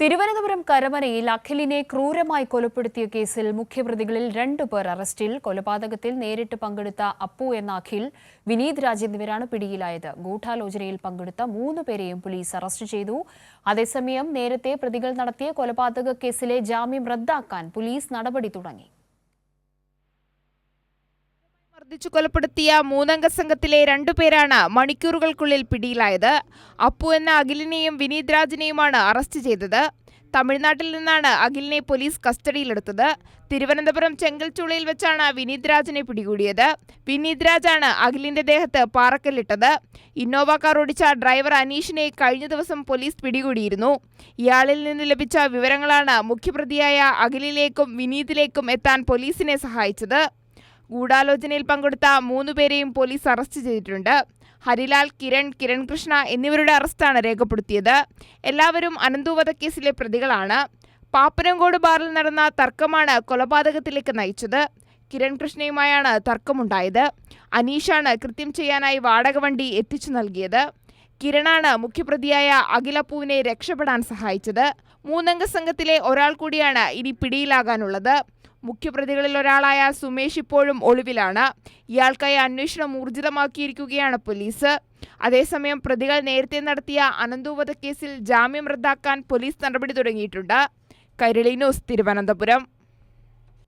തിരുവനന്തപുരം കരമനയിൽ അഖിലിനെ ക്രൂരമായി കൊലപ്പെടുത്തിയ കേസിൽ മുഖ്യപ്രതികളിൽ 2 പേർ അറസ്റ്റിൽ. കൊലപാതകത്തിൽ നേരിട്ട് പങ്കെടുത്ത അപ്പു എന്ന അഖിൽ, വിനീത് രാജ് എന്നിവരാണ് പിടിയിലായത്. ഗൂഢാലോചനയിൽ പങ്കെടുത്ത 3 പേരെയും പോലീസ് അറസ്റ്റ് ചെയ്തു. അതേസമയം നേരത്തെ പ്രതികൾ നടത്തിയ കൊലപാതക കേസിലെ ജാമ്യം റദ്ദാക്കാൻ പോലീസ് നടപടി തുടങ്ങി. മർദ്ദിച്ചു കൊലപ്പെടുത്തിയ 3-അംഗ സംഘത്തിലെ 2 പേരാണ് മണിക്കൂറുകൾക്കുള്ളിൽ പിടിയിലായത്. അപ്പു എന്ന അഖിലിനെയും വിനീത് രാജിനെയുമാണ് അറസ്റ്റ് ചെയ്തത്. തമിഴ്നാട്ടിൽ നിന്നാണ് അഖിലിനെ പോലീസ് കസ്റ്റഡിയിലെടുത്തത്. തിരുവനന്തപുരം ചെങ്കൽച്ചൂളയിൽ വെച്ചാണ് വിനീത് രാജിനെ പിടികൂടിയത്. വിനീത് രാജാണ് അഖിലിന്റെ ദേഹത്ത് പാറക്കല്ലിട്ടത്. ഇന്നോവ കാർ ഓടിച്ച ഡ്രൈവർ അനീഷിനെ കഴിഞ്ഞ ദിവസം പോലീസ് പിടികൂടിയിരുന്നു. ഇയാളിൽ നിന്ന് ലഭിച്ച വിവരങ്ങളാണ് മുഖ്യപ്രതിയായ അഖിലിലേക്കും വിനീതിലേക്കും എത്താൻ പോലീസിനെ സഹായിച്ചത്. ഗൂഢാലോചനയിൽ പങ്കെടുത്ത 3 പേരെയും പോലീസ് അറസ്റ്റ് ചെയ്തിട്ടുണ്ട്. ഹരിലാൽ, കിരൺ കൃഷ്ണ എന്നിവരുടെ അറസ്റ്റാണ് രേഖപ്പെടുത്തിയത്. എല്ലാവരും അനന്തു വധക്കേസിലെ പ്രതികളാണ്. പാപ്പനംകോട് ബാറിൽ നടന്ന തർക്കമാണ് കൊലപാതകത്തിലേക്ക് നയിച്ചത്. കിരൺ കൃഷ്ണയുമായാണ് തർക്കമുണ്ടായത്. അനീഷാണ് കൃത്യം ചെയ്യാനായി വാടക വണ്ടി എത്തിച്ചു നൽകിയത്. കിരണാണ് മുഖ്യപ്രതിയായ അഖിലപ്പുവിനെ രക്ഷപ്പെടാൻ സഹായിച്ചത്. 3-അംഗ സംഘത്തിലെ ഒരാൾ കൂടിയാണ് ഇനി പിടിയിലാകാനുള്ളത്. മുഖ്യപ്രതികളിൽ ഒരാളായ സുമേഷ് ഇപ്പോഴും ഒളിവിലാണ്. ഇയാൾക്കായി അന്വേഷണം ഊർജിതമാക്കിയിരിക്കുകയാണ് പോലീസ്. അതേസമയം പ്രതികൾ നേരത്തെ നടത്തിയ അനന്തു വധക്കേസിൽ ജാമ്യം റദ്ദാക്കാൻ പോലീസ് നടപടി തുടങ്ങിയിട്ടുണ്ട്. കൈരളി ന്യൂസ്, തിരുവനന്തപുരം.